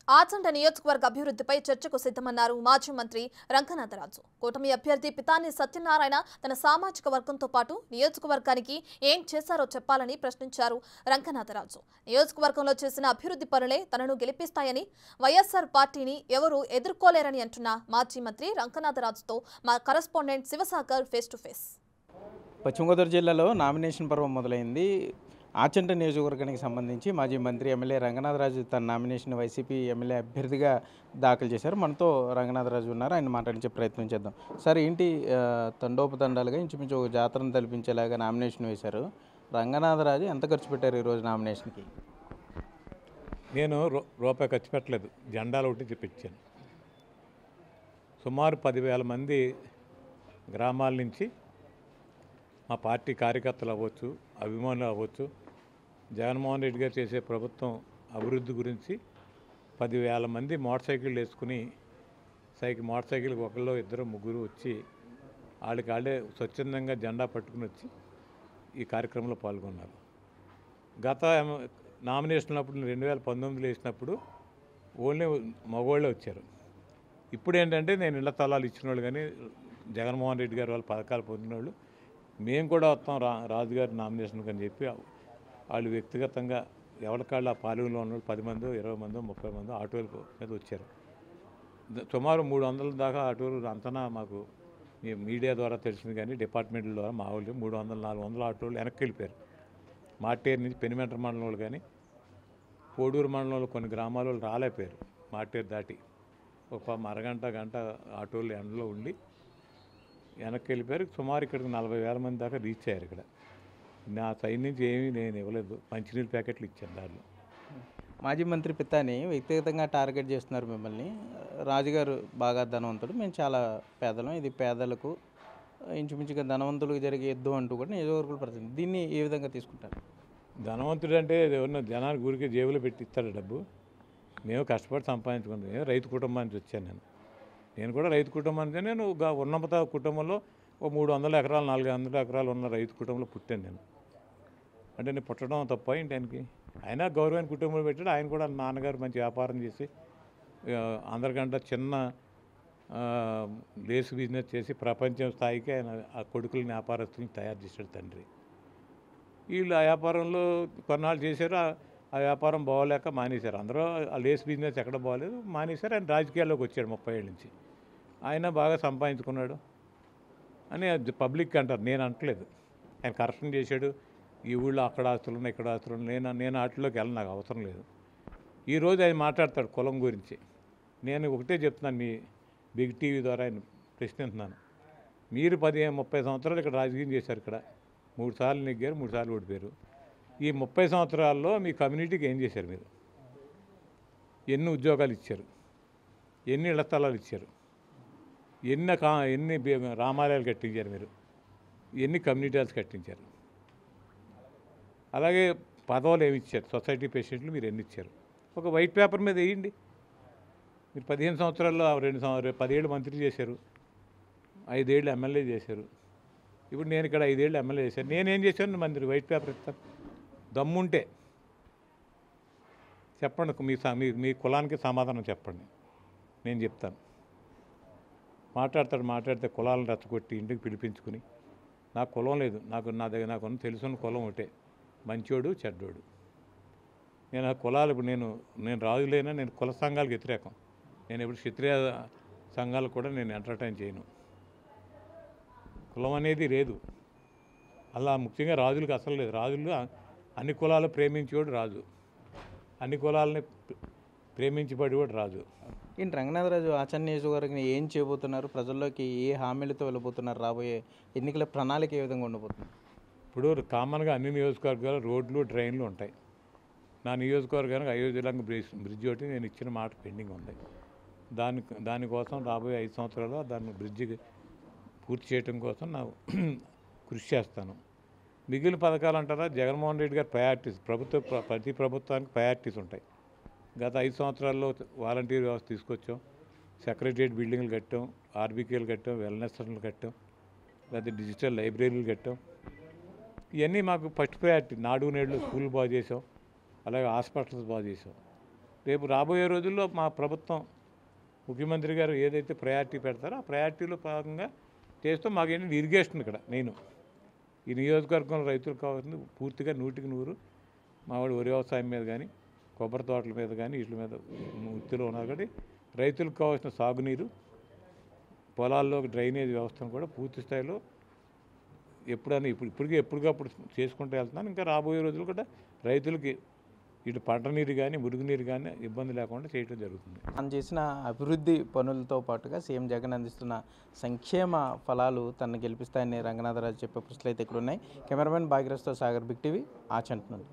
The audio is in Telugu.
ఆచంట నియోజకవర్గ అభివృద్ధిపై చర్చకు సిద్ధమన్నారు మాజీ మంత్రి రంగనాథరాజు. కూటమి అభ్యర్థి పితాని సత్యనారాయణ తన సామాజిక వర్గంతో పాటు నియోజకవర్గానికి ఏం చేశారో చెప్పాలని ప్రశ్నించారు రంగనాథరాజు. నియోజకవర్గంలో చేసిన అభివృద్ధి పనులే తనను గెలిపిస్తాయని, వైఎస్ఆర్ పార్టీని ఎవరూ ఎదుర్కోలేరని అంటున్న మాజీ మంత్రి రంగనాథరాజుతో మా correspondent Sivasagar face to face. పశ్చిమ గోదావరి జిల్లాలో నామినేషన్ పర్వం మొదలైంది. ఆచంట నియోజకవర్గానికి సంబంధించి మాజీ మంత్రి ఎమ్మెల్యే రంగనాథరాజు తన నామినేషన్ వైసీపీ ఎమ్మెల్యే అభ్యర్థిగా దాఖలు చేశారు. మనతో రంగనాథరాజు ఉన్నారు, ఆయన మాట్లాడించే ప్రయత్నం చేద్దాం. సార్, ఏంటి తండోపతండాలుగా ఇంచుమించు ఒక జాతరను తలపించేలాగా నామినేషన్ వేశారు. రంగనాథరాజు ఎంత ఖర్చు పెట్టారు ఈరోజు నామినేషన్కి? నేను రూపాయి ఖర్చు పెట్టలేదు, జెండాలు ఒకటి చూపించాను. సుమారు 10,000 మంది గ్రామాల నుంచి మా పార్టీ కార్యకర్తలు అవ్వచ్చు, అభిమానులు అవ్వచ్చు, జగన్మోహన్ రెడ్డి గారు చేసే ప్రభుత్వం అభివృద్ధి గురించి 10,000 మంది మోటార్ సైకిళ్ళు వేసుకుని మోటార్ సైకిల్కి ఒకళ్ళు ఇద్దరు ముగ్గురు వచ్చి వాళ్ళే స్వచ్ఛందంగా జెండా పట్టుకుని వచ్చి ఈ కార్యక్రమంలో పాల్గొన్నారు. గత నామినేషన్ అప్పుడు 2019లో వేసినప్పుడు ఓన్లీ మగవాళ్ళే వచ్చారు. ఇప్పుడు ఏంటంటే నేను ఇళ్ల స్థలాలు ఇచ్చిన వాళ్ళు కానీ జగన్మోహన్ రెడ్డి గారు వాళ్ళ పథకాలు పొందిన వాళ్ళు మేము కూడా వస్తాం రాజుగారి నామినేషన్కి అని చెప్పి వాళ్ళు వ్యక్తిగతంగా ఎవరికాళ్ళు ఆ పాలెంలో ఉన్న 10 మందో 20 మందో 30 మందో ఆటోల మీద వచ్చారు. సుమారు 300 దాకా ఆటోలు అంతనా మాకు మీడియా ద్వారా తెలిసింది, కానీ డిపార్ట్మెంట్ల ద్వారా మా వాళ్ళు 300-400 ఆటోలు వెనక్కి వెళ్ళిపోయారు. మాటేరు నుంచి పెనిమెంటర్ మండలంలో కానీ కోడూరు మండలంలో కొన్ని గ్రామాల వాళ్ళు రాలేకపోయారు. మాటేరు దాటి ఒక గంట ఆటోలు ఎండలో ఉండి వెనక్కి వెళ్ళిపోయారు. సుమారు ఇక్కడికి 40,000 మంది దాకా రీచ్ అయ్యారు. ఇక్కడ నా సైడ్ నుంచి ఏమీ నేను ఇవ్వలేదు, మంచినీళ్ళ ప్యాకెట్లు ఇచ్చాను. దాంట్లో మాజీ మంత్రి పితాని వ్యక్తిగతంగా టార్గెట్ చేస్తున్నారు మిమ్మల్ని. రాజుగారు బాగా ధనవంతుడు, మేము చాలా పేదలం, ఇది పేదలకు ఇంచుమించుగా ధనవంతులకు జరిగే యుద్ధం అంటూ కూడా నియోజకవర్గాలు పడుతుంది. దీన్ని ఏ విధంగా తీసుకుంటారు? ధనవంతుడు అంటే ఎవరన్నా జనానికి ఊరికి జేబులో పెట్టి ఇస్తాడు డబ్బు. మేము కష్టపడి సంపాదించుకుంటాం. నేను రైతు కుటుంబానికి వచ్చాను. నేను కూడా రైతు కుటుంబానికి, నేను ఉన్నత కుటుంబంలో ఓ 300 ఎకరాలు 400 ఎకరాలు ఉన్న రైతు కుటుంబంలో పుట్టాను నేను. అంటే నేను పుట్టడం తప్ప ఏంటి ఆయనకి? ఆయన గౌరవమైన కుటుంబంలో పెట్టాడు. ఆయన కూడా నాన్నగారు మంచి వ్యాపారం చేసి అందరికంటే చిన్న లేసు బిజినెస్ చేసి ప్రపంచం స్థాయికి ఆయన ఆ కొడుకులని వ్యాపారస్తులను తయారు చేశాడు తండ్రి. వీళ్ళు ఆ వ్యాపారంలో కొన్నాళ్ళు చేశారు. ఆ వ్యాపారం బాగోలేక మానేశారు. అందరూ ఆ లేస్ బిజినెస్ ఎక్కడ బాగోలేదు, మానేశారు. ఆయన రాజకీయాల్లోకి వచ్చాడు 30 ఏళ్ళ నుంచి. ఆయన బాగా సంపాదించుకున్నాడు అని పబ్లిక్ అంటారు, నేను అంటలేదు. ఆయన కరప్షన్ చేశాడు, ఈ ఊళ్ళో అక్కడ ఆస్తులు ఉన్నాయి, ఇక్కడ ఆస్తులు ఉన్నాయి. నేను వాటిలోకి వెళ్ళను, నాకు అవసరం లేదు. ఈరోజు ఆయన మాట్లాడతాడు కులం గురించి. నేను ఒకటే చెప్తున్నాను, మీ బిగ్ టీవీ ద్వారా ఆయన ప్రశ్నిస్తున్నాను. మీరు 30 సంవత్సరాలు ఇక్కడ రాజకీయం చేశారు. ఇక్కడ 3 సార్లు నెగ్గారు, 3 సార్లు ఓడిపోయారు. ఈ 30 సంవత్సరాల్లో మీ కమ్యూనిటీకి ఏం చేశారు? మీరు ఎన్ని ఉద్యోగాలు ఇచ్చారు? ఎన్ని ఇళ్ల స్థలాలు ఇచ్చారు? ఎన్ని రామాలయాలు కట్టించారు? మీరు ఎన్ని కమ్యూనిటీ హాల్స్ కట్టించారు? అలాగే పదవులు ఏమి ఇచ్చారు? సొసైటీ ప్రెసిడెంట్లు మీరు ఎన్ని ఇచ్చారు? ఒక వైట్ పేపర్ మీద వేయండి. మీరు 15 సంవత్సరాల్లో 10 ఏళ్ళు మంత్రి చేశారు, 5 ఏళ్ళు ఎమ్మెల్యే చేశారు. ఇప్పుడు నేను ఇక్కడ 5 ఏళ్ళు ఎమ్మెల్యే చేశాను. నేనేం చేశాను? మంత్రి వైట్ పేపర్ ఇస్తాను. దమ్ముంటే చెప్పండి, మీ కులానికి సమాధానం చెప్పండి, నేను చెప్తాను. మాట్లాడితే కులాలను రెచ్చగొట్టి ఇంటికి పిలిపించుకుని, నాకు కులం లేదు, నాకు తెలుసున్న కులం ఒకటే, మంచోడు చెడ్డోడు. నేను ఆ కులాలు ఇప్పుడు నేను రాజులైనా నేను కుల సంఘాలకు వ్యతిరేకం. నేను ఇప్పుడు క్షత్రియ సంఘాలకు కూడా నేను ఎంటర్టైన్ చేయను. కులం అనేది లేదు. అలా ముఖ్యంగా రాజులకు అసలు లేదు. రాజులు అన్ని కులాలు ప్రేమించేవాడు రాజు, అన్ని కులాలని ప్రేమించబడేవాడు రాజు. ఏంటి రంగనాథరాజు ఆచంట నియోజకవర్గం ఏం చేయబోతున్నారు? ప్రజల్లోకి ఏ హామీలతో వెళ్ళబోతున్నారు? రాబోయే ఎన్నికల ప్రణాళిక ఏ విధంగా ఉండబోతుంది? ఇప్పుడు కామన్గా అన్ని నియోజకవర్గాలు రోడ్లు డ్రైన్లు ఉంటాయి. నా నియోజకవర్గానికి అయోధ్యలంక బ్రిడ్జ్ ఒకటి నేను ఇచ్చిన మాట పెండింగ్ ఉంది. దానికోసం రాబోయే 5 సంవత్సరాలు దాన్ని బ్రిడ్జికి పూర్తి చేయడం కోసం నా కృషి చేస్తాను. మిగిలిన పథకాలు అంటారా, జగన్మోహన్ రెడ్డి గారి ప్రయారిటీస్, ప్రతి ప్రభుత్వానికి ప్రయారిటీస్ ఉంటాయి. గత 5 సంవత్సరాల్లో వాలంటీర్ వ్యవస్థ తీసుకొచ్చాం, సెక్రటరియట్ బిల్డింగ్లు కట్టాం, ఆర్బీకేలు కట్టాం, వెల్నెస్ సెంటర్లు కట్టాం, లేదా డిజిటల్ లైబ్రరీలు కట్టాం. ఇవన్నీ మాకు ఫస్ట్ ప్రయారిటీ. నాడు నేడు స్కూల్ బాగు చేసాం, అలాగే హాస్పిటల్స్ బాగు చేసాం. రేపు రాబోయే రోజుల్లో మా ప్రభుత్వం ముఖ్యమంత్రి గారు ఏదైతే ప్రయారిటీ పెడతారో ఆ ప్రయారిటీలో భాగంగా చేస్తూ మాకేంటి ఇరిగేషన్ ఇక్కడ నేను ఈ నియోజకవర్గంలో రైతులకు కావాల్సింది పూర్తిగా 100% మావాడు వరి వ్యవసాయం మీద కానీ కొబ్బరి తోటల మీద కానీ వీటి మీద వృత్తిలో ఉన్నారు కాబట్టి రైతులకు కావాల్సిన సాగునీరు పొలాల్లో డ్రైనేజ్ వ్యవస్థను కూడా పూర్తి స్థాయిలో ఎప్పటికప్పుడు చేసుకుంటూ వెళ్తున్నాను. ఇంకా రాబోయే రోజులు కూడా రైతులకి ఇటు పంట నీరు కానీ మురుగునీరు కానీ ఇబ్బంది లేకుండా చేయడం జరుగుతుంది. తాను చేసిన అభివృద్ధి పనులతో పాటుగా సీఎం జగన్ అందిస్తున్న సంక్షేమ ఫలాలు తనను గెలిపిస్తాయని రంగనాథరాజు చెప్పే ప్రశ్నలు అయితే ఇక్కడ ఉన్నాయి. కెమెరామెన్ భాగ్యరథ్తో సాగర్, బిగ్ టీవీ, ఆచంట నుండి.